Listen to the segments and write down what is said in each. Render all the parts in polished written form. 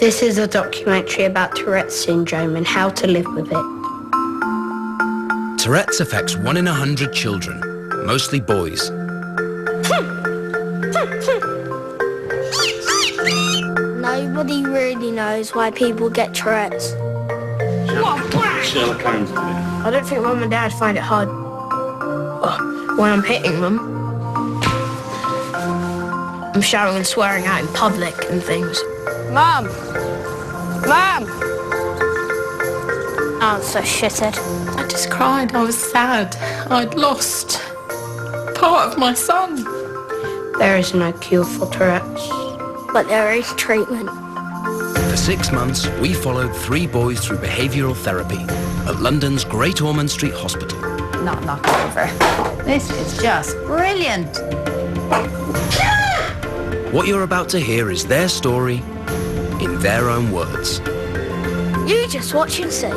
This is a documentary about Tourette's syndrome and how to live with it. Tourette's affects 1 in 100 children, mostly boys. Nobody really knows why people get Tourette's. Sherlock Holmes did it. I don't think Mum and Dad find it hard when I'm hitting them. I'm shouting and swearing out in public and things. Mum! Mum! I'm so shitted. I just cried. I was sad. I'd lost part of my son. There is no cure for Tourette's. But there is treatment. For 6 months, we followed 3 boys through behavioural therapy at London's Great Ormond Street Hospital. Not knock over. This is just brilliant. What you're about to hear is their story in their own words. You just watch and see.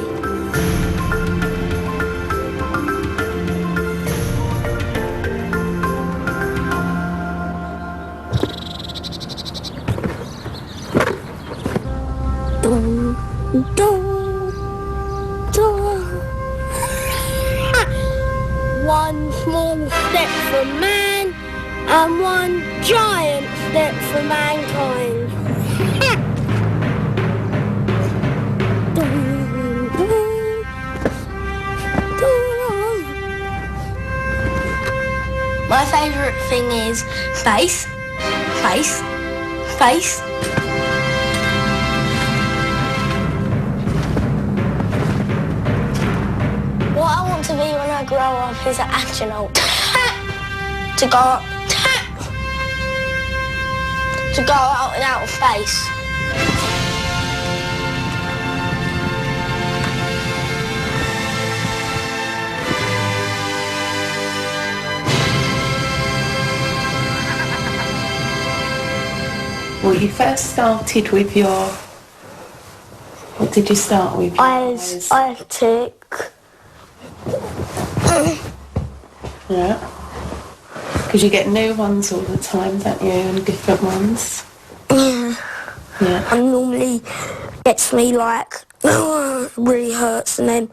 Dun, dun, dun. One small step for man and one giant step for mankind. My favourite thing is face, face, face. What I want to be when I grow up is an astronaut. To go up, to go out in outer space. Well, you first started with your... What did you start with? Eyes, tick. Yeah. Because you get new ones all the time, don't you, and different ones? Yeah. Yeah. And normally gets me like, really hurts, and then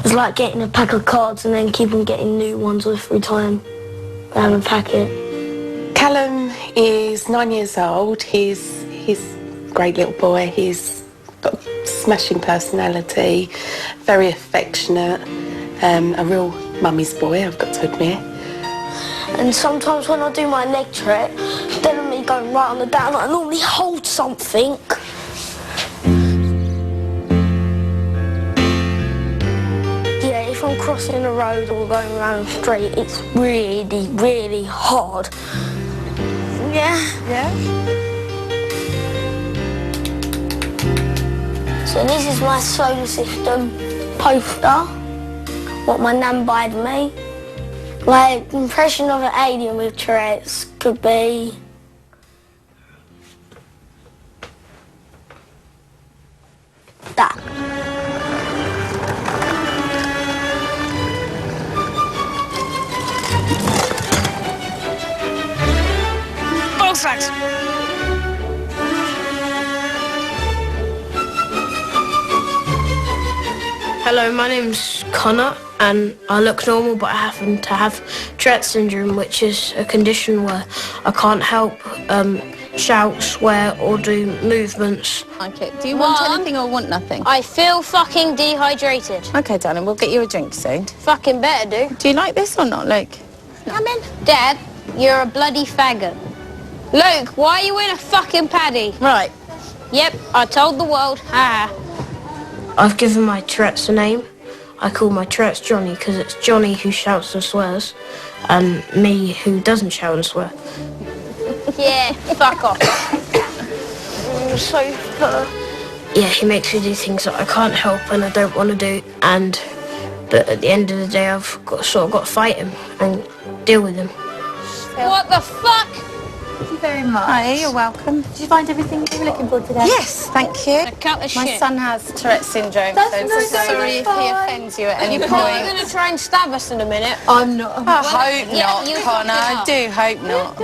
it's like getting a pack of cards and then keep on getting new ones every time I have a packet. Callum is 9 years old. He's a great little boy. He's got a smashing personality, very affectionate, a real mummy's boy, I've got to admit. And sometimes when I do my leg trick, instead of me going right on the down, I normally hold something. Yeah, if I'm crossing the road or going around the street, it's really, really hard. Yeah. Yeah? So this is my solar system poster, what my nan buyed me. My impression of an alien with Tourette's could be that. Both sides. Hello, my name's Connor and I look normal, but I happen to have Tourette's syndrome, which is a condition where I can't help shout, swear or do movements. Okay, do you want anything or want nothing? I feel fucking dehydrated. Okay, darling, we'll get you a drink soon. Fucking better do. Do you like this or not, Luke? I'm in. Dad, you're a bloody faggot. Luke, why are you in a fucking paddy? Right. Yep, I told the world. Ha. I've given my Tourette's a name. I call my Tourette's Johnny because it's Johnny who shouts and swears and me who doesn't shout and swear. Yeah, fuck off. I'm so Yeah, he makes me do things that I can't help and I don't want to do, but at the end of the day I've got to fight him and deal with him. What the fuck? Thank you very much. Hi, you're welcome. Did you find everything you were looking for today? Yes, thank you. A cut of My shit. son has Tourette's syndrome, so I'm sorry if he offends you at any You're point. going to try and stab us in a minute. I'm not. I hope yeah, not, you Connor. fucked it I up. do hope not.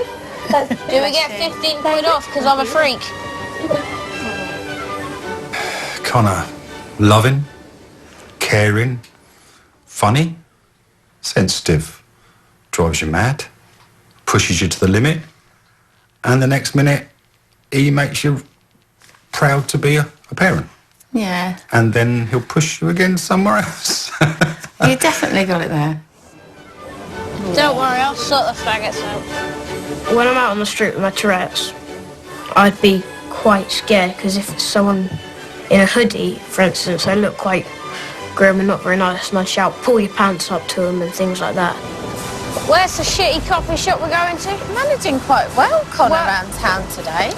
Do we get 15 quid off because I'm a freak? Connor, loving, caring, funny, sensitive, drives you mad, pushes you to the limit, and the next minute he makes you proud to be a parent. Yeah. And then he'll push you again somewhere else. You definitely got it there. Don't worry, I'll sort the faggots out. When I'm out on the street with my Tourette's, I'd be quite scared because if it's someone in a hoodie, for instance, they look quite grim and not very nice, and I'd shout, pull your pants up to them and things like that. Where's the shitty coffee shop we're going to? Managing quite well, Connor, around town today.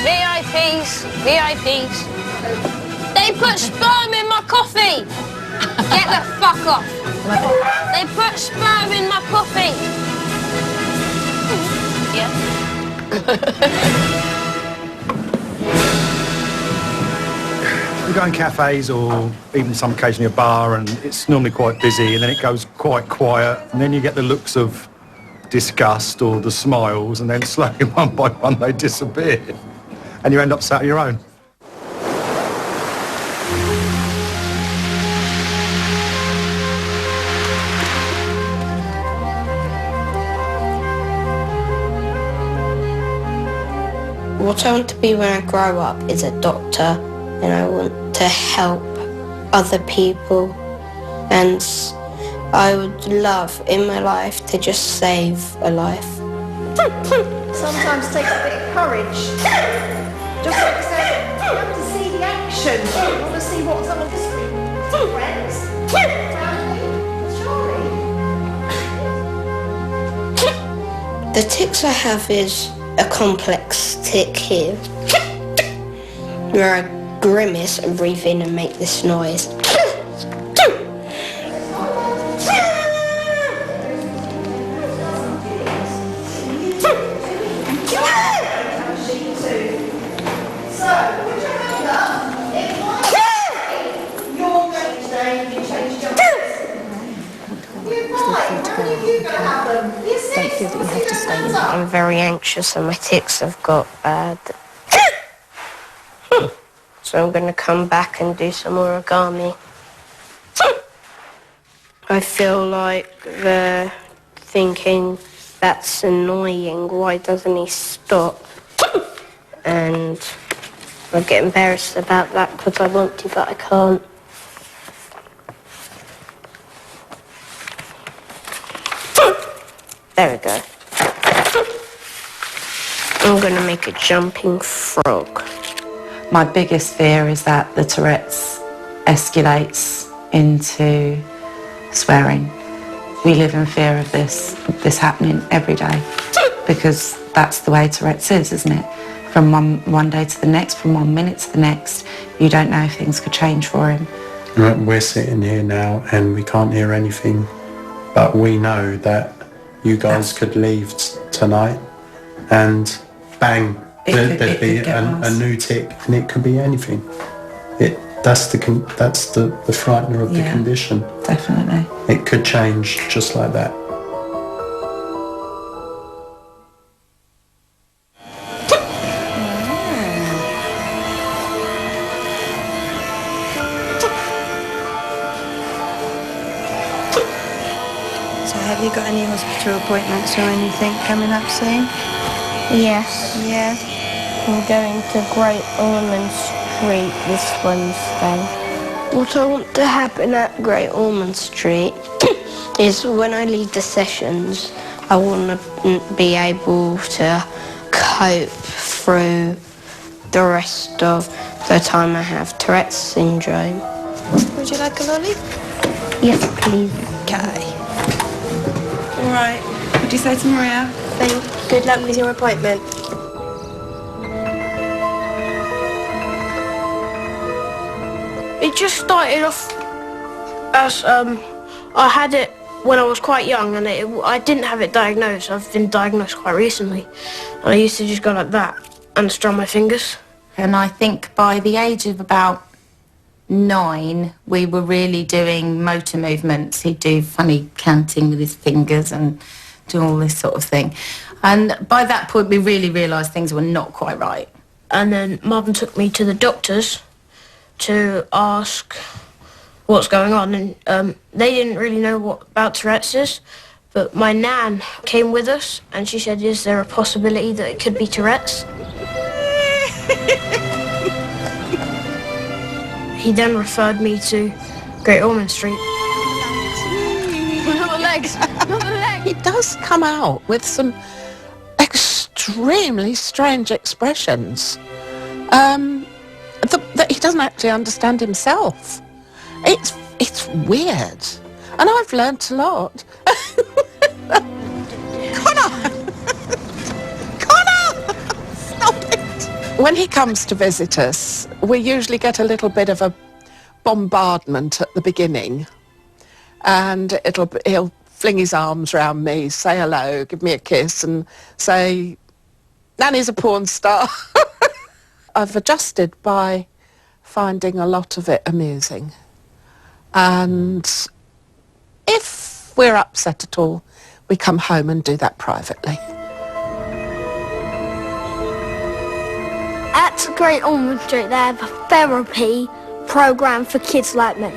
VIPs, VIPs. They put sperm in my coffee! Get the fuck off! They put sperm in my coffee! Yeah. We go in cafes or even some occasionally a bar, and it's normally quite busy, and then it goes quite quiet, and then you get the looks of disgust or the smiles, and then slowly one by one they disappear, and you end up sat on your own. What I want to be when I grow up is a doctor, and I want to help other people, and I would love in my life to just save a life. Sometimes takes a bit of courage. Just like I said, you have to see the action. You want to see what some of the friends, family, The tics I have is a complex tic here, where I grimace and breathe in and make this noise. I'm very anxious and my tics have got bad. So I'm going to come back and do some origami. I feel like they're thinking, that's annoying, why doesn't he stop? And I get embarrassed about that because I want to, but I can't. There we go. I'm going to make a jumping frog. My biggest fear is that the Tourette's escalates into swearing. We live in fear of this happening every day because that's the way Tourette's is, isn't it? From one day to the next, from 1 minute to the next, you don't know if things could change for him. We're sitting here now and we can't hear anything, but we know that you guys could leave tonight and bang, there'd be a new tick, and it could be anything. That's the frightener of the condition. Definitely. It could change just like that. So have you got any hospital appointments or anything coming up soon? Yes. Yeah. I'm going to Great Ormond Street this Wednesday. What I want to happen at Great Ormond Street is when I leave the sessions, I want to be able to cope through the rest of the time I have Tourette's syndrome. Would you like a lolly? Yes, please. Okay. All right. What do you say to Maria? Thanks. Good luck with your appointment. It just started off as I had it when I was quite young, and I didn't have it diagnosed. I've been diagnosed quite recently, and I used to just go like that and strum my fingers. And I think by the age of about 9, we were really doing motor movements. He'd do funny counting with his fingers and do all this sort of thing. And by that point, we really realised things were not quite right. And then Mum took me to the doctors to ask what's going on, and they didn't really know what about Tourette's is, but my nan came with us and she said, is there a possibility that it could be Tourette's? He then referred me to Great Ormond Street. Not the legs, not the legs. He does come out with some extremely strange expressions that he doesn't actually understand himself. It's weird, and I've learnt a lot. Connor! Connor! Stop it! When he comes to visit us, we usually get a little bit of a bombardment at the beginning, and he'll fling his arms round me, say hello, give me a kiss, and say, Nanny's a porn star. I've adjusted by finding a lot of it amusing. And if we're upset at all, we come home and do that privately. At Great Ormond Street, they have a therapy programme for kids like me.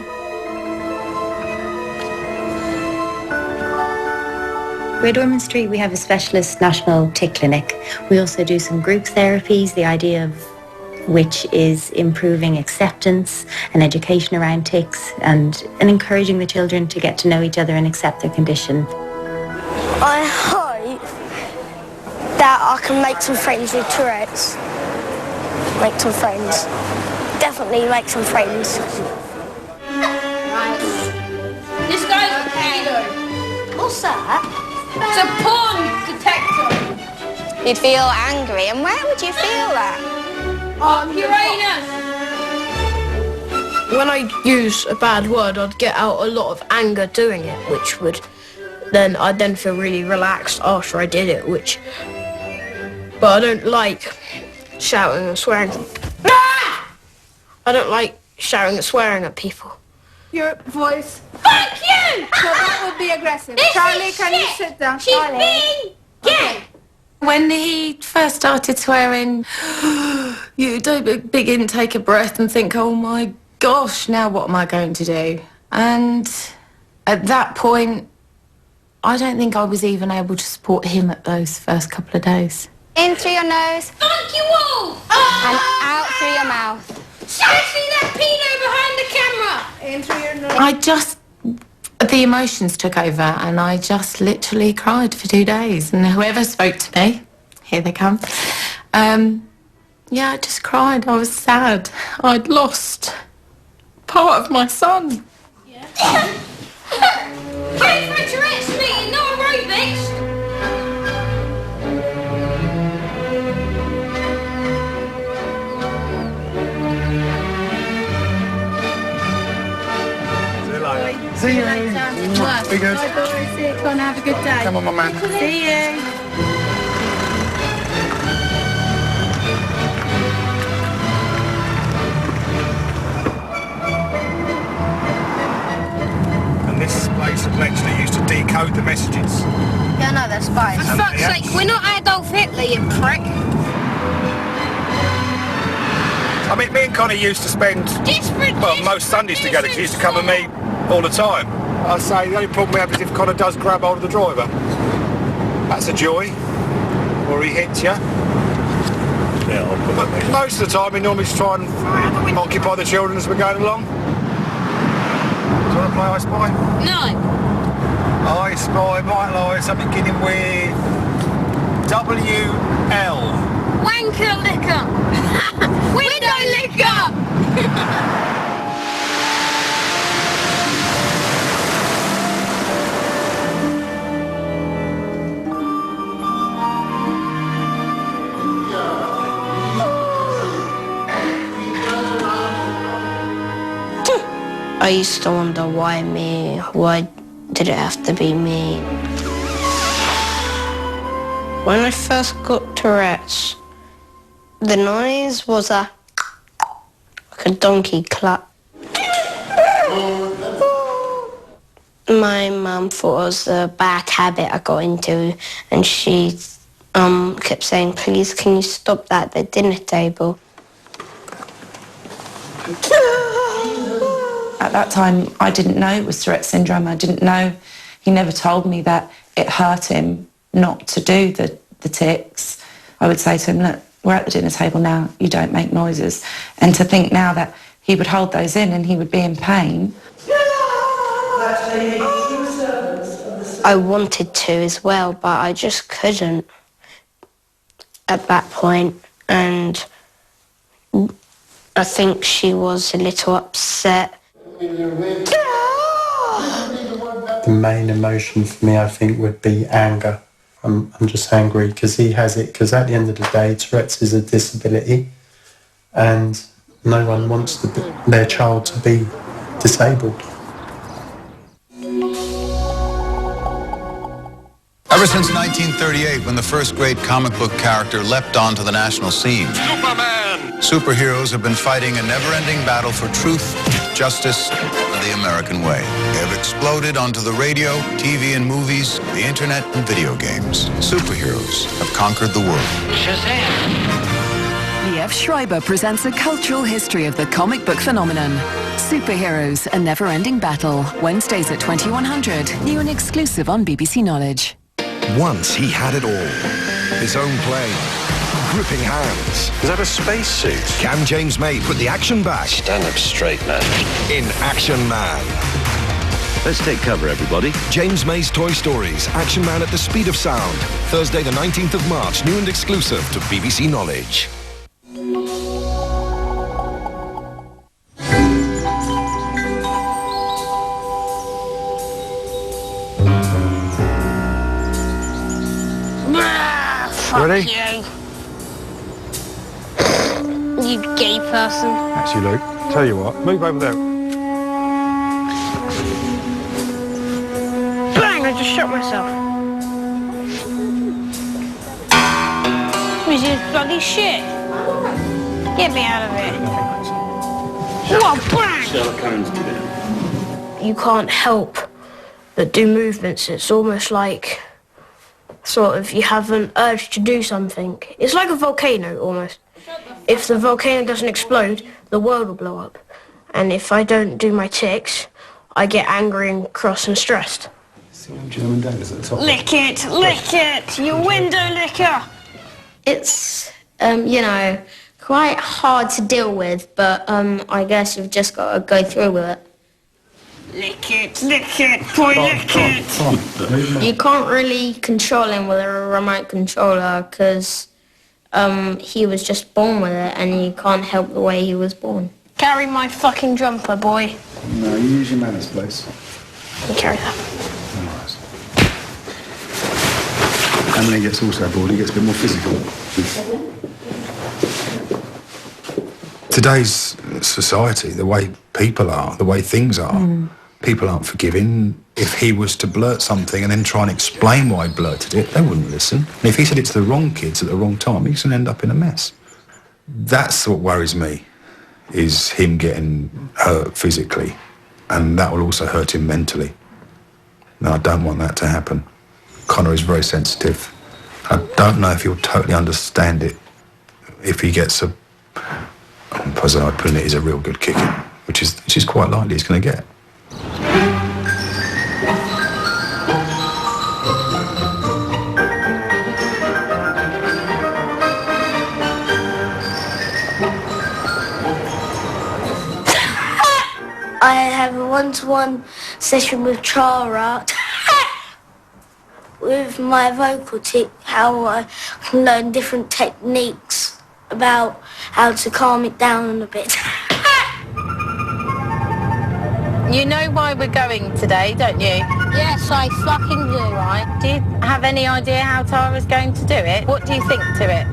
Great Ormond Street, we have a specialist national tick clinic. We also do some group therapies, the idea of which is improving acceptance and education around ticks and encouraging the children to get to know each other and accept their condition. I hope that I can make some friends with Tourette's. Make some friends. Definitely make some friends. This guy's a pedo. What's that? It's a porn detector. You'd feel angry, and where would you feel that? On Uranus. When I use a bad word, I'd get out a lot of anger doing it, which would I'd then feel really relaxed after I did it, but I don't like shouting and swearing. Ah! I don't like shouting and swearing at people. Your voice. Fuck you! So that would be aggressive. This Charlie, is can you shit. sit down? She's Charlie. being gay. When he first started swearing, you do a big intake of breath and think, oh my gosh, now what am I going to do? And at that point, I don't think I was even able to support him at those first couple of days. In through your nose. Fuck you all! And out through your mouth. Seriously, that pedo behind the camera! In through your nose. The emotions took over and I just literally cried for 2 days. And whoever spoke to me, here they come, I just cried. I was sad. I'd lost part of my son. Yeah. Pray for a Tourette's meeting, not aerobics! See you. Be good. Bye, boys. See you. Go on, have a good day. Come on, my man. See you. And this place actually used to decode the messages. Yeah, no, they're spies. For fuck's sake, we're not Adolf Hitler, you prick. I mean, me and Connie used to spend, most Sundays together, because he used to come with me all the time. I say, the only problem we have is if Connor does grab hold of the driver. That's a joy. Or he hits you. Yeah, but most of the time, he normally just try and occupy the children as we're going along. Do you want to play I Spy? No. I Spy might lie something beginning with W-L. Wanker liquor. Window liquor. I used to wonder why me? Why did it have to be me? When I first got Tourette's, the noise was like a donkey clap. My mum thought it was a bad habit I got into, and she kept saying, please, can you stop that at the dinner table? At that time, I didn't know it was Tourette's syndrome. I didn't know. He never told me that it hurt him not to do the tics. I would say to him, look, we're at the dinner table now, you don't make noises. And to think now that he would hold those in and he would be in pain. I wanted to as well, but I just couldn't at that point, and I think she was a little upset. The main emotion for me, I think, would be anger. I'm just angry because he has it, because at the end of the day, Tourette's is a disability and no one wants their child to be disabled. Ever since 1938, when the first great comic book character leapt onto the national scene, Superman! Superheroes have been fighting a never-ending battle for truth, justice, and the American way. They have exploded onto the radio, TV and movies, the internet and video games. Superheroes have conquered the world. Shazam! Liev Schreiber presents a cultural history of the comic book phenomenon. Superheroes, a never-ending battle. Wednesdays at 2100. New and exclusive on BBC Knowledge. Once he had it all. His own plane. Gripping hands. Is that a spacesuit? Can James May put the action back? Stand up straight, man. In Action Man. Let's take cover, everybody. James May's Toy Stories. Action Man at the speed of sound. Thursday the 19th of March. New and exclusive to BBC Knowledge. Ready? You gay person. That's you, Luke. Tell you what, move over there. Bang! I just shot myself. This is bloody shit. Get me out of it. What? Bang! You can't help but do movements. It's almost like sort of you have an urge to do something. It's like a volcano almost. If the volcano doesn't explode, the world will blow up. And if I don't do my tics, I get angry and cross and stressed. German daggers at the top. Lick it, you window licker. It's, quite hard to deal with, but I guess you've just got to go through with it. Lick it, boy, lick it. You can't really control him with a remote controller because he was just born with it and you can't help the way he was born. Carry my fucking jumper, boy. No, you use your manners, please. You carry that. And when he gets also bored, he gets a bit more physical. Today's society, the way people are, the way things are, people aren't forgiving. If he was to blurt something and then try and explain why he blurted it, they wouldn't listen. And if he said it to the wrong kids at the wrong time, he's going to end up in a mess. That's what worries me, is him getting hurt physically, and that will also hurt him mentally. And I don't want that to happen. Connor is very sensitive. I don't know if he'll totally understand it if he gets a, as I'd put it, is a real good kicking, which is quite likely he's going to get. I have a one-to-one session with Chara with my vocal tic, how I can learn different techniques about how to calm it down a bit. You know why we're going today, don't you? Yes, I fucking do. Right. Do you have any idea how Tara's going to do it? What do you think to it?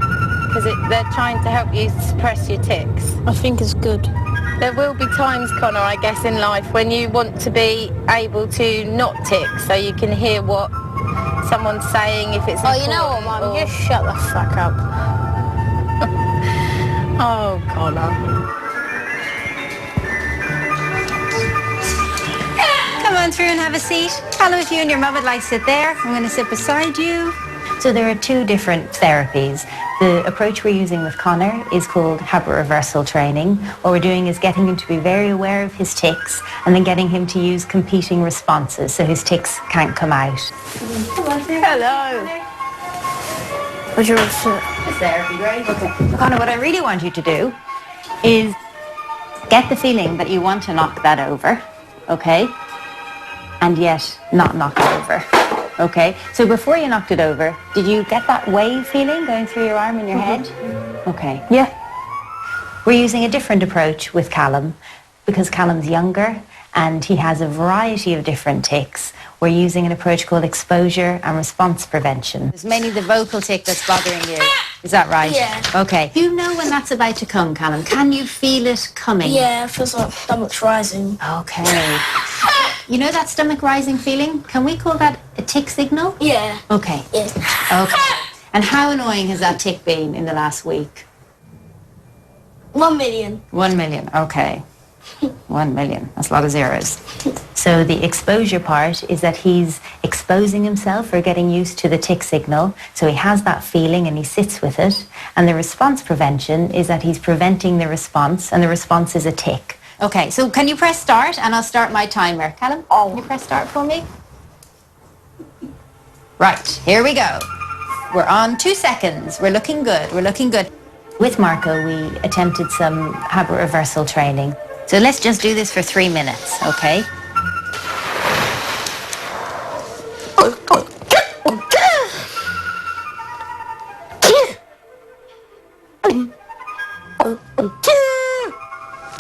Because they're trying to help you suppress your tics. I think it's good. There will be times, Connor, I guess, in life when you want to be able to not tic, so you can hear what someone's saying, if it's you know what, Mum? Just shut the fuck up. Oh, Connor. come through and have a seat? Callum, if you and your mum would like to sit there, I'm going to sit beside you. So there are two different therapies. The approach we're using with Connor is called habit reversal training. What we're doing is getting him to be very aware of his tics and then getting him to use competing responses so his tics can't come out. Hello. Would you want to... Just there, it'd be great. Okay. Connor, what I really want you to do is get the feeling that you want to knock that over, okay? And yet not knock it over. Okay, so before you knocked it over, did you get that wave feeling going through your arm and your head? Okay. Yeah. We're using a different approach with Callum because Callum's younger and he has a variety of different tics. We're using an approach called exposure and response prevention. It's mainly the vocal tic that's bothering you. Is that right? Yeah. Okay. Do you know when that's about to come, Callum? Can you feel it coming? Yeah, it feels like stomach's rising. Okay. You know that stomach rising feeling? Can we call that a tic signal? Yeah. Okay. Yeah. Okay. And how annoying has that tic been in the last week? 1 million. 1 million, okay. 1 million, that's a lot of zeros. So the exposure part is that he's exposing himself or getting used to the tic signal. So he has that feeling and he sits with it. And the response prevention is that he's preventing the response, and the response is a tic. Okay, so can you press start and I'll start my timer. Callum, can you press start for me? Right, here we go. We're on 2 seconds. We're looking good, we're looking good. With Marco, we attempted some habit reversal training. So let's just do this for 3 minutes, okay?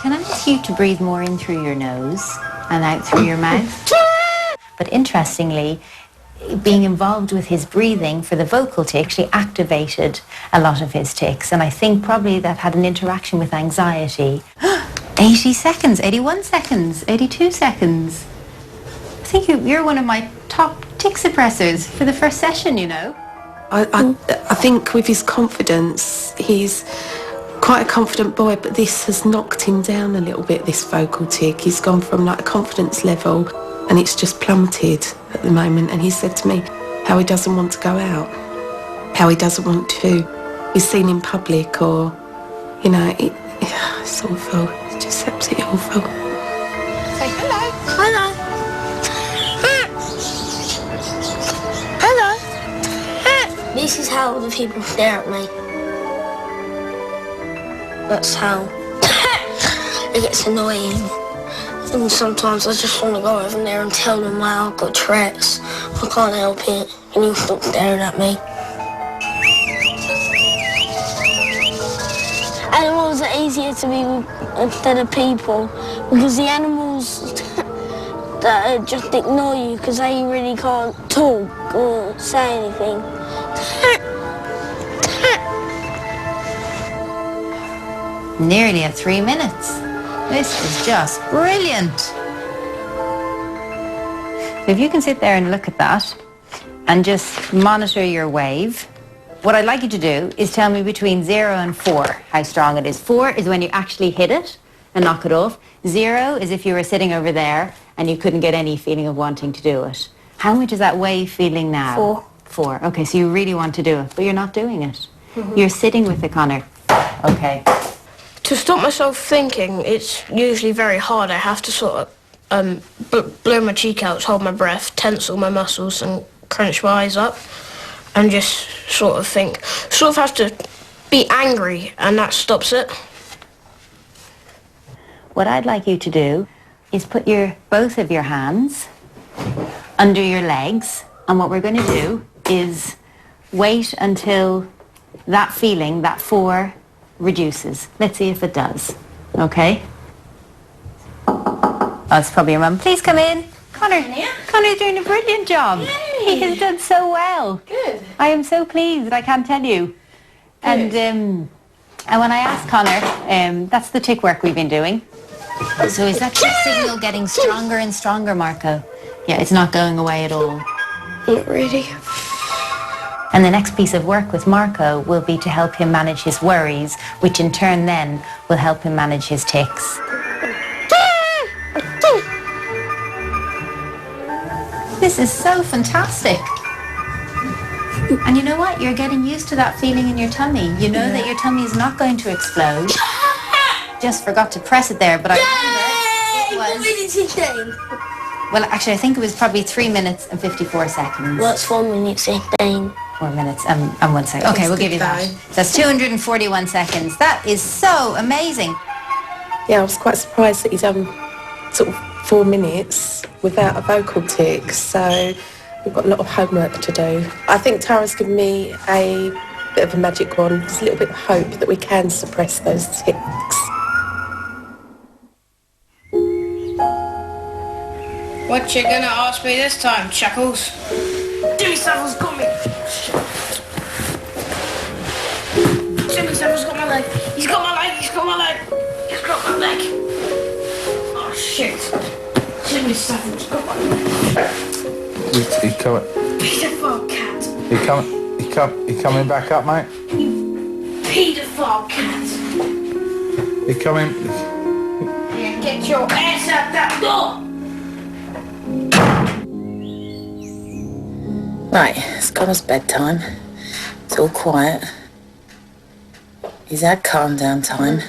Can I ask you to breathe more in through your nose and out through your mouth? But interestingly, being involved with his breathing for the vocal tic actually activated a lot of his tics, and I think probably that had an interaction with anxiety. 80 seconds, 81 seconds, 82 seconds. I think you're one of my top tic suppressors for the first session, you know. I think with his confidence, he's quite a confident boy, but this has knocked him down a little bit, this vocal tic. He's gone from like a confidence level and it's just plummeted at the moment. And he said to me how he doesn't want to go out, how he doesn't want to be seen in public, or, you know, it's awful. It's just absolutely awful. Say hello. Hello. Hello. This is how the people stare at me. That's how it gets annoying. And sometimes I just want to go over there and tell them how I've got Tourette's. I can't help it. And you stop staring at me. Animals are easier to be with than the people, because the animals that just ignore you because they really can't talk or say anything. Nearly at 3 minutes. This is just brilliant. So if you can sit there and look at that and just monitor your wave, what I'd like you to do is tell me between 0 and 4 how strong it is. 4 is when you actually hit it and knock it off. 0 is if you were sitting over there and you couldn't get any feeling of wanting to do it. How much is that wave feeling now? 4. 4. Okay, so you really want to do it, but you're not doing it. You're sitting with it, Connor. Okay. To stop myself thinking, it's usually very hard. I have to sort of blow my cheek out, hold my breath, tense all my muscles and crunch my eyes up and just sort of think. Sort of have to be angry, and that stops it. What I'd like you to do is put both of your hands under your legs, and what we're going to do is wait until that feeling, that 4, reduces. Let's see if it does. Okay? Oh, it's probably your mum. Please come in. Connor's doing a brilliant job. Yay. He has done so well. Good. I am so pleased, I can't tell you. Good. And when I asked Connor, that's the tic work we've been doing. So is that tic signal getting stronger and stronger, Marco? Yeah, it's not going away at all. Not really. And the next piece of work with Marco will be to help him manage his worries, which in turn then will help him manage his tics. This is so fantastic. And you know what? You're getting used to that feeling in your tummy. You know that your tummy is not going to explode. Just forgot to press it there, but I remember it was... Well, actually, I think it was probably 3 minutes and 54 seconds. What's 4 minutes 15? 4 minutes and 1 second. Okay, we'll give you that. That's 241 seconds. That is so amazing. Yeah, I was quite surprised that he's done sort of 4 minutes without a vocal tic, so we've got a lot of homework to do. I think Tara's given me a bit of a magic wand, just a little bit of hope that we can suppress those tics. What you gonna ask me this time, Chuckles? Jimmy Savile's got me. Jimmy Savile's got my leg. He's got my leg. He's got my leg. He's got my leg. Oh shit! Jimmy Savile's got my leg. You coming? Pedophile cat. You coming back up, mate? Pedophile cat. You coming? Yeah, get your ass out that door. Right, it's Connor's bedtime. It's all quiet. He's had calm down time.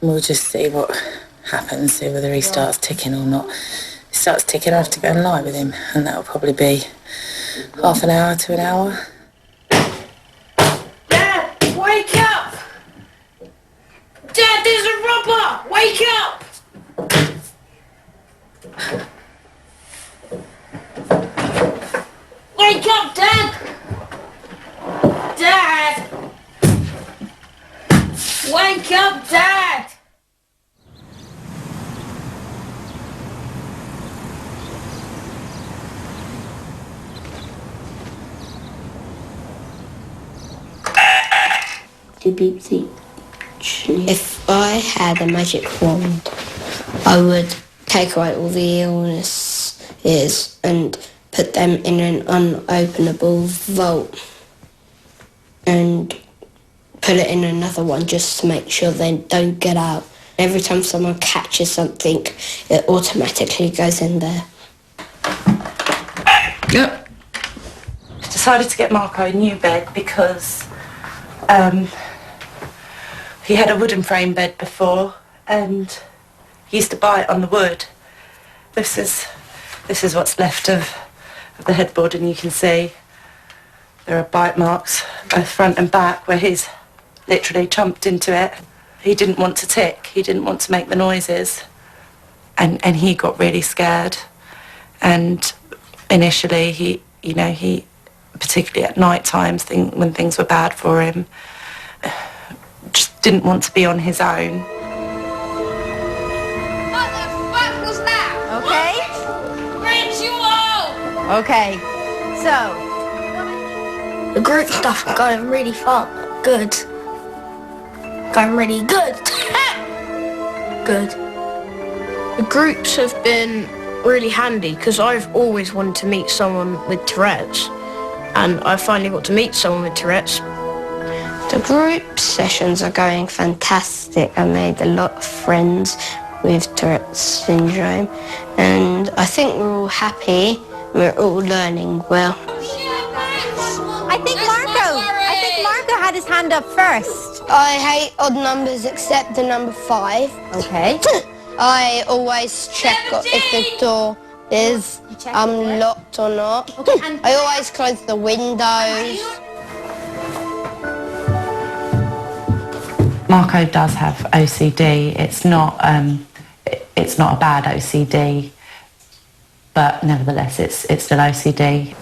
We'll just see what happens, see whether he starts ticking or not. If he starts ticking, I have to go and lie with him, and that'll probably be half an hour to an hour. Dad, wake up! Dad, there's a robber! Wake up! Wake up, Dad! Dad! Wake up, Dad! If I had a magic wand, I would take away all the illnesses and put them in an unopenable vault and put it in another one just to make sure they don't get out. Every time someone catches something, it automatically goes in there. Yep. Decided to get Marco a new bed because he had a wooden frame bed before and he used to bite on the wood. This is what's left of the headboard, and you can see there are bite marks both front and back where he's literally chomped into it. He didn't want to tick, he didn't want to make the noises, and he got really scared. And initially he particularly at night times when things were bad for him, just didn't want to be on his own. What the fuck was that? Okay. Ritual! Okay, so... The group stuff going really good. Going really good. Good. The groups have been really handy because I've always wanted to meet someone with Tourette's, and I finally got to meet someone with Tourette's. The group sessions are going fantastic. I made a lot of friends with Tourette's syndrome, and I think we're all happy. We're all learning well. I think Marco had his hand up first. I hate odd numbers except the number 5. Okay. I always check if the door is locked or not. Okay, I always close the windows. Marco does have OCD. It's not a bad OCD, but nevertheless, it's still OCD.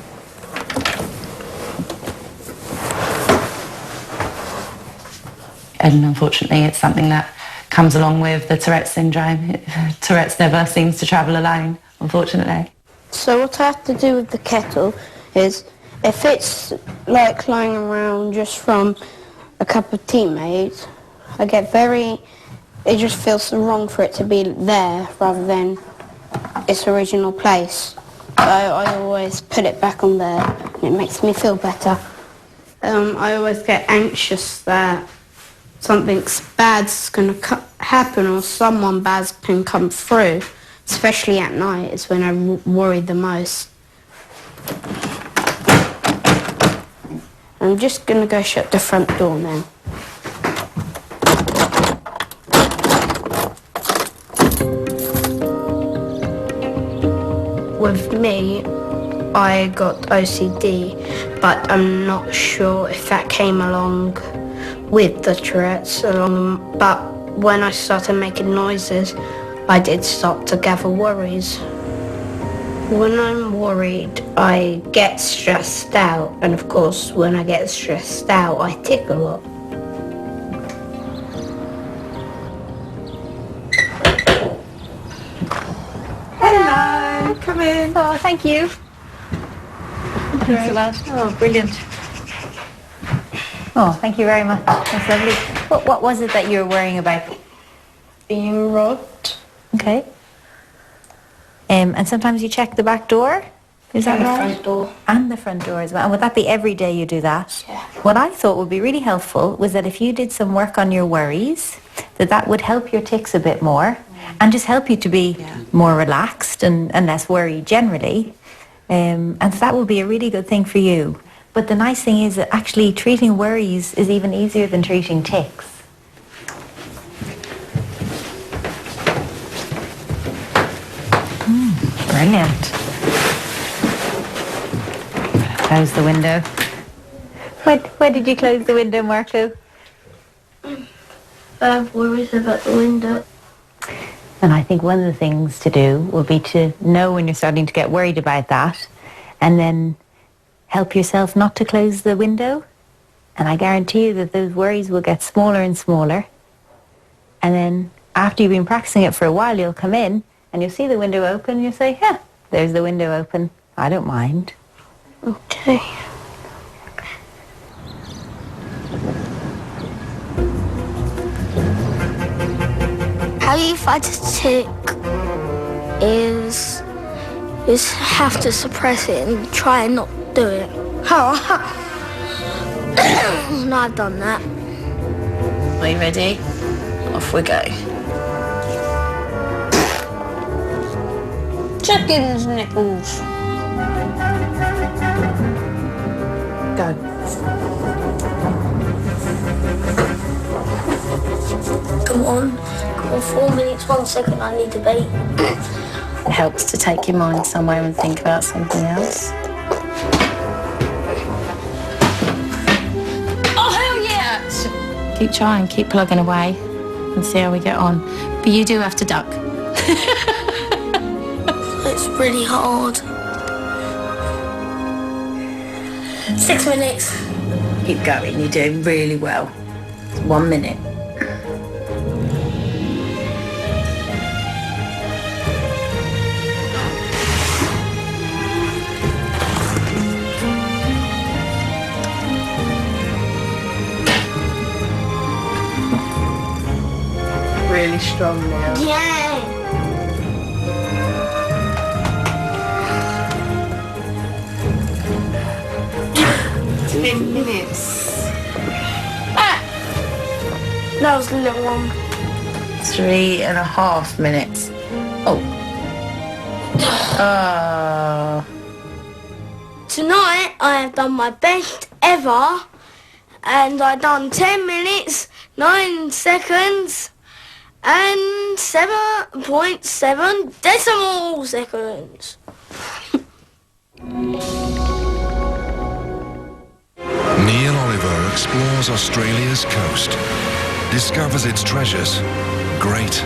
And unfortunately, it's something that comes along with the Tourette's syndrome. Tourette's never seems to travel alone, unfortunately. So what I have to do with the kettle is, if it's like lying around just from a couple of teammates, I get it just feels so wrong for it to be there rather than its original place. So I always put it back on there, and it makes me feel better. I always get anxious that something bad's going to happen or someone bad can come through, especially at night is when I worry the most. I'm just going to go shut the front door now. With me, I got OCD, but I'm not sure if that came along with the Tourette's. But when I started making noises, I did start to gather worries. When I'm worried, I get stressed out, and of course, when I get stressed out, I tick a lot. Hello, come in. Oh, thank you. Thanks a lot. Oh, brilliant. Oh, thank you very much. That's lovely. What was it that you were worrying about? Being robbed. Okay. And sometimes you check the back door? Is that And right? the front door. And the front door as well. And would that be every day you do that? Yeah. What I thought would be really helpful was that if you did some work on your worries, that would help your tics a bit more and just help you to be more relaxed and less worried generally. And that would be a really good thing for you. But the nice thing is that actually treating worries is even easier than treating tics. Brilliant. Close the window. Where did you close the window, Marco? I have worries about the window. And I think one of the things to do will be to know when you're starting to get worried about that and then help yourself not to close the window. And I guarantee you that those worries will get smaller and smaller. And then after you've been practicing it for a while, you'll come in and you'll see the window open and you'll say, yeah, there's the window open. I don't mind. Okay. How you fight a tic is have to suppress it and try and not do it. No, I've done that. Are you ready? Off we go. Chickens nipples. Go. Come on, 4 minutes, 1 second, I need to beat. It helps to take your mind somewhere and think about something else. Oh, hell yeah! Keep trying, keep plugging away and see how we get on. But you do have to duck. It's really hard. 6 minutes. Keep going, you're doing really well. 1 minute. Really strong now. Yeah. Minutes. That was a little long. 3.5 minutes. Oh. Tonight I have done my best ever, and I done 10 minutes, 9 seconds, and 7.7 decimal seconds. Neil Oliver explores Australia's coast, discovers its treasures. Great.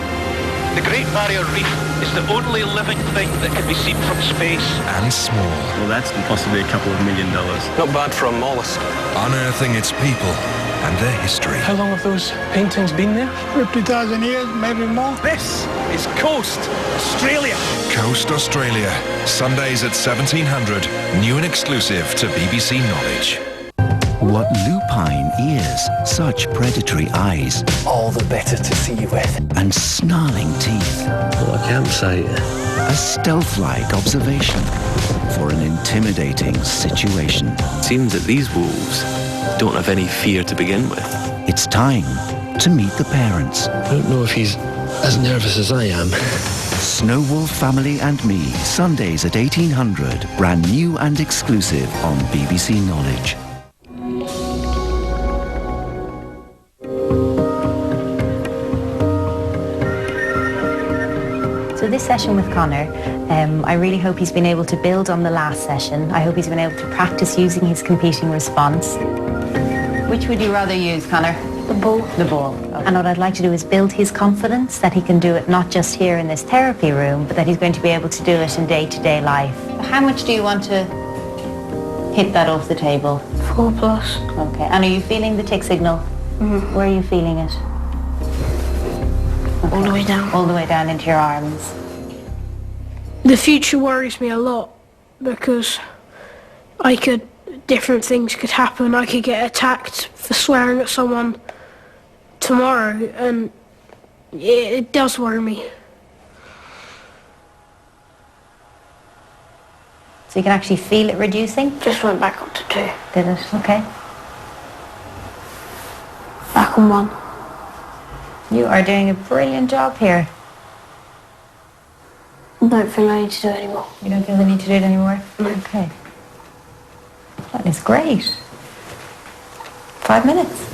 The Great Barrier Reef is the only living thing that can be seen from space. And small. Well, that's possibly $2 million. Not bad for a mollusk. Unearthing its people and their history. How long have those paintings been there? 50,000 years, maybe more. This is Coast Australia. Coast Australia, Sundays at 1700, new and exclusive to BBC Knowledge. What lupine ears, such predatory eyes. All the better to see you with. And snarling teeth. Well, I can't say. A stealth-like observation for an intimidating situation. It seems that these wolves don't have any fear to begin with. It's time to meet the parents. I don't know if he's as nervous as I am. Snowwolf Family and Me, Sundays at 1800, brand new and exclusive on BBC Knowledge. So this session with Connor, I really hope he's been able to build on the last session. I hope he's been able to practice using his competing response. Which would you rather use, Connor? The ball. The ball. Okay. And what I'd like to do is build his confidence that he can do it not just here in this therapy room, but that he's going to be able to do it in day-to-day life. How much do you want to hit that off the table? 4+. Okay. And are you feeling the tick signal? Mm-hmm. Where are you feeling it? Okay. All the way down. All the way down into your arms. The future worries me a lot because different things could happen. I could get attacked for swearing at someone tomorrow, and it does worry me. So you can actually feel it reducing? Just went back up to 2. Did it? Okay. Back on 1. You are doing a brilliant job here. I don't feel I need to do it anymore. You don't feel the need to do it anymore? No. Okay. That is great. 5 minutes.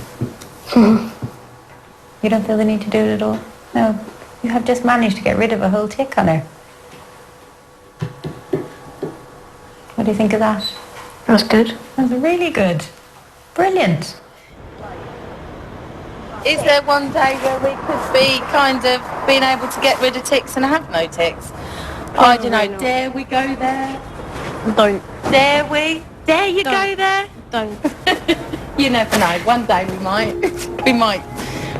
You don't feel the need to do it at all? No. You have just managed to get rid of a whole tick, Connor. What do you think of that? That's good. That's really good. Brilliant. Is there one day where we could be kind of being able to get rid of ticks and have no ticks? I don't know. Dare we go there? Don't. Dare we? Dare you go there? Don't. You never know. One day we might.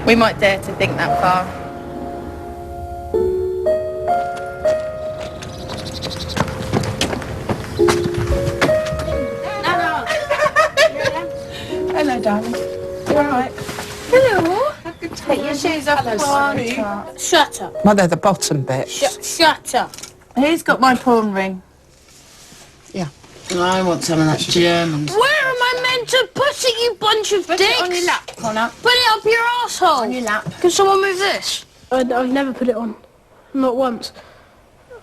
We might dare to think that far. Hello, darling. You all right? Hello. Take your shoes off. Shut up. Well, they're the bottom bit. Shut up. Who's got my pawn ring? Yeah. I want some of that German. Where am I meant to put it, you bunch of dicks? Put it on your lap, Connor. Put it up your asshole. On your lap. Can someone move this? I've never put it on. Not once.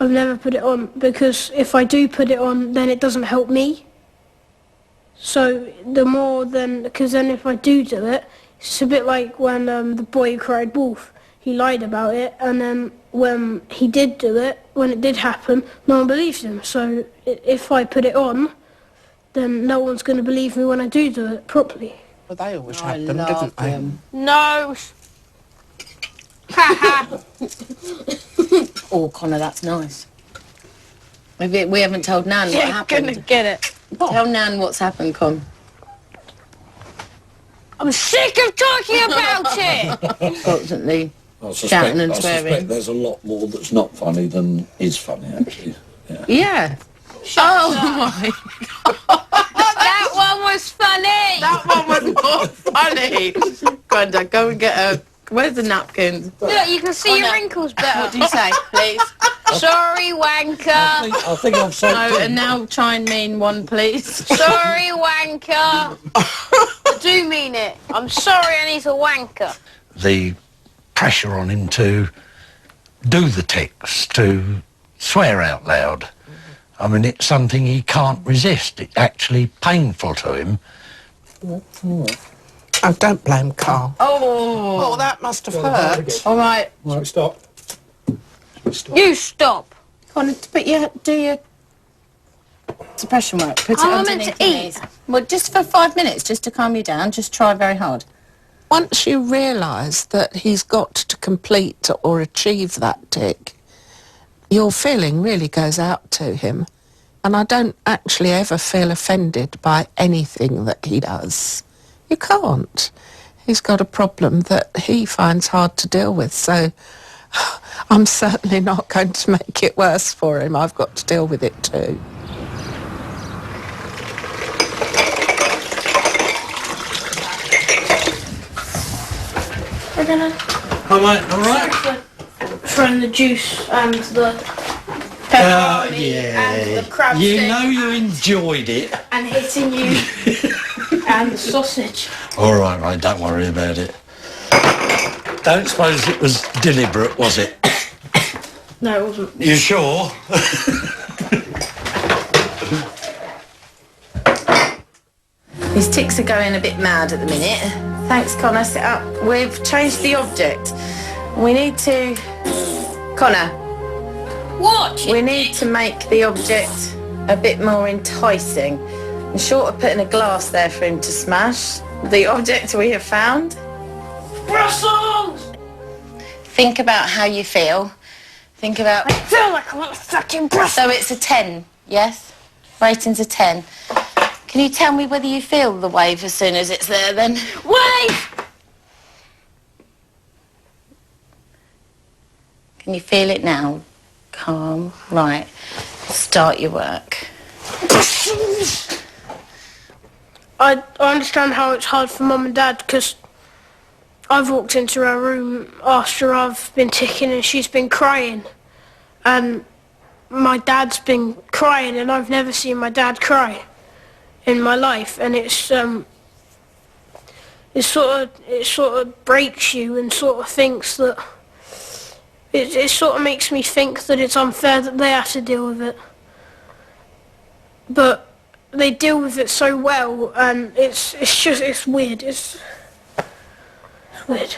I've never put it on because if I do put it on, then it doesn't help me. So because then if I do it, it's a bit like when the boy who cried wolf. He lied about it, and then when he did do it, when it did happen, no one believed him. So if I put it on, then no one's going to believe me when I do it properly. Well, they always have them, didn't they? No. Oh, Connor, that's nice. We haven't told Nan what happened. Gonna get it. Tell Nan what's happened, Con. I'm sick of talking about it. Constantly I shouting and swearing. suspect there's a lot more that's not funny than is funny, actually. Yeah. Yeah. Oh my God. That one was funny. That one was more funny. Grandad, go and get a... Where's the napkins? Look, you can see your wrinkles better. What do you say, please? Sorry, wanker. I think I've said No, and now try and mean one, please. Sorry, wanker. I do mean it. I'm sorry and he's a wanker. the pressure on him to do the ticks, to swear out loud. I mean, it's something he can't resist. It's actually painful to him. Oh, don't blame Carl. Oh, that must have hurt. All right. Right, stop. You stop. Connor, do your suppression work. Put it I'm meant underneath to your eat. knees. Well, just for 5 minutes, just to calm you down. Just try very hard. Once you realise that he's got to complete or achieve that tick, your feeling really goes out to him. And I don't actually ever feel offended by anything that he does. You can't. He's got a problem that he finds hard to deal with, so I'm certainly not going to make it worse for him. I've got to deal with it too. We're gonna All right, all right. throwing the juice and the pepperoni and the crab You stick know you enjoyed it. and hitting you and the sausage. All right, right, don't worry about it. Don't suppose it was deliberate, was it? No, it wasn't. You sure? These ticks are going a bit mad at the minute. Thanks, Connor. Sit up. We've changed the object. We need to... Connor. What? We need to make the object a bit more enticing. And short of putting a glass there for him to smash, the object we have found... Brussels! Think about how you feel. Think about... I feel like I'm at fucking Brussels. So it's a 10, yes? Rating's a 10. Can you tell me whether you feel the wave as soon as it's there, then? Wave! Can you feel it now? Calm. Right. Start your work. I understand how it's hard for Mum and Dad because I've walked into her room after I've been ticking and she's been crying. And my dad's been crying and I've never seen my dad cry in my life, and it sort of breaks you and sort of thinks that it sort of makes me think that it's unfair that they have to deal with it. But they deal with it so well, and it's weird. It's weird.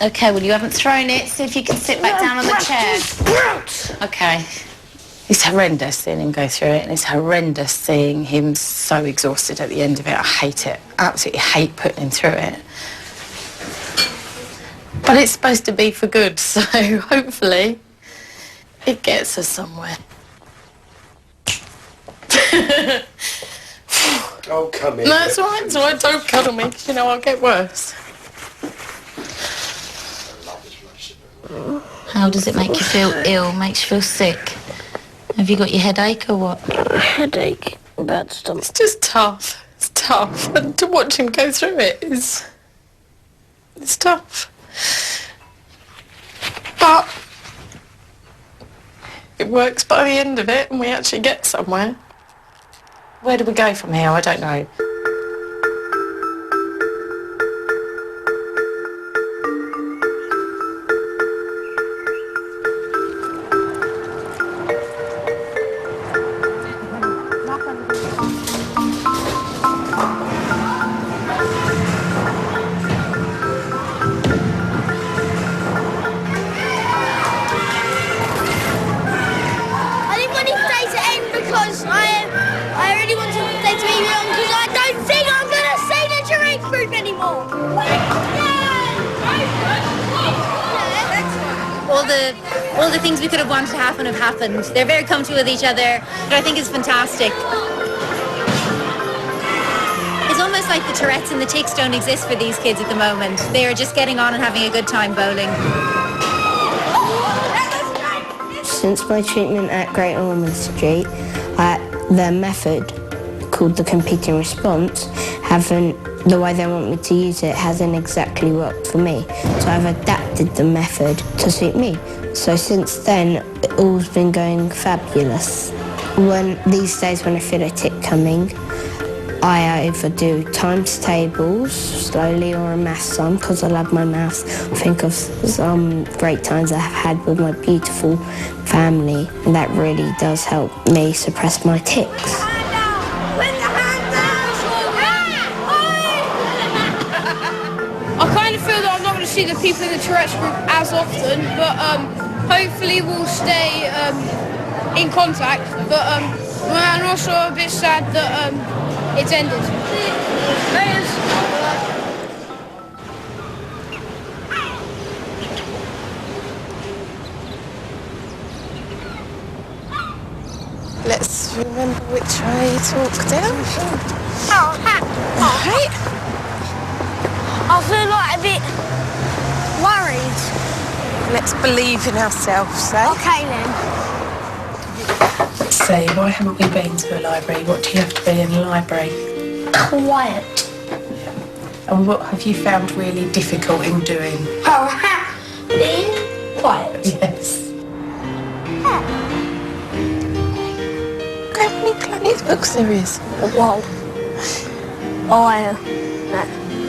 Okay, well, you haven't thrown it. See if you can sit back down on the chair. Okay. It's horrendous seeing him go through it, and it's horrendous seeing him so exhausted at the end of it. I hate it. Absolutely hate putting him through it. But it's supposed to be for good, so hopefully it gets us somewhere. Oh, come in. No, it's all right. It's all right. Don't cuddle me, 'cause you know I'll get worse. How does it make you feel ill? Makes you feel sick? Have you got your headache or what? Headache, bad stomach. It's just tough. It's tough. And to watch him go through it is... It's tough. But it works by the end of it and we actually get somewhere. Where do we go from here? I don't know. I didn't want this day to end because I really want the day to be long because I don't think I'm going to see the giraffe group anymore. All the things we could have wanted to happen have happened. They're very comfortable with each other, but I think it's fantastic. It's almost like the Tourette's and the tics don't exist for these kids at the moment. They are just getting on and having a good time bowling. Since my treatment at Great Ormond Street, the method called the competing response the way they want me to use it hasn't exactly worked for me. So I've adapted the method to suit me. So since then, all's been going fabulous. These days when I feel a tic coming, I either do times tables slowly or a maths sum because I love my maths. I think of some great times I've had with my beautiful family, and that really does help me suppress my tics. I kind of feel that I'm not going to see the people in the Tourette's group as often, but hopefully we'll stay in contact. But I'm also a bit sad that it's ended. Let's remember which way to walk down. Right. I feel like a bit worried. Let's believe in ourselves, eh? Okay then. So, why haven't we been to a library? What do you have to be in a library? Quiet. And what have you found really difficult in doing? Being quiet. Yes. How many planet books there is? Wow.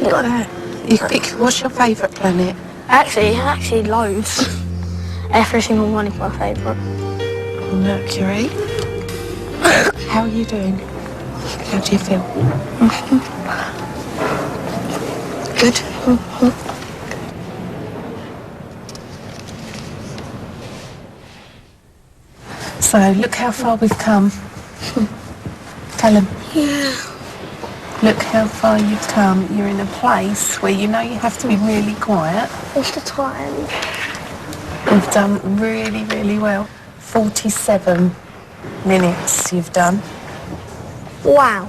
Look at that. You pick, what's your favourite planet? Actually loads. Every single one is my favourite. Mercury. How are you doing? How do you feel? Good. So, look how far we've come. Callum. Yeah. Look how far you've come. You're in a place where you know you have to be really quiet. What's the time? You've done really, really well. 47 minutes you've done. Wow.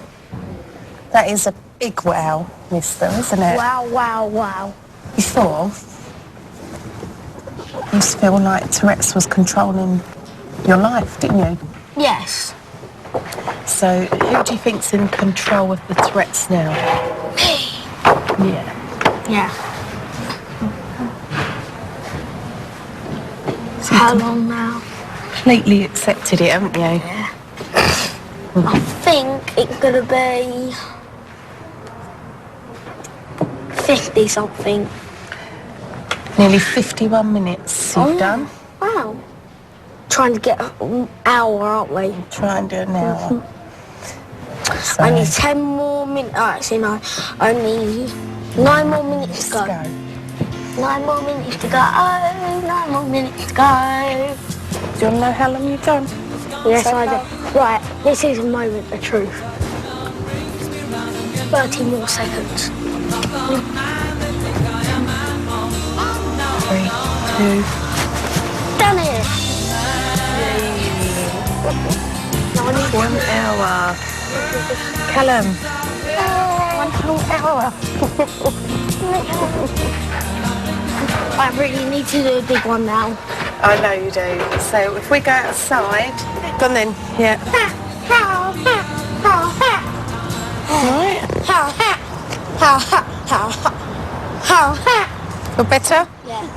That is a big wow, mister, isn't it? Wow, wow, wow. Before, you used to feel like Tourette's was controlling your life, didn't you? Yes. So, who do you think's in control of the Tourette's now? Me. Yeah. Yeah. So how long now? Completely accepted it, haven't you? Yeah. I think it's gonna be 50 something. Nearly 51 minutes you've done. Wow. Trying to get an hour, aren't we? Try and do an hour. So, I need 10 more minutes. Actually, no. Only 9 more minutes to go. 9 more minutes to go. 9 more minutes to go. Do you want to know how long you've done? Yes, I do. Right, this is a moment of truth. 30 more seconds. 3, 2. Done it! 1 hour. Callum. 1 whole hour. I really need to do a big one now. I know you do. So if we go outside, go on then. Yeah. Right. Feel better? Yeah.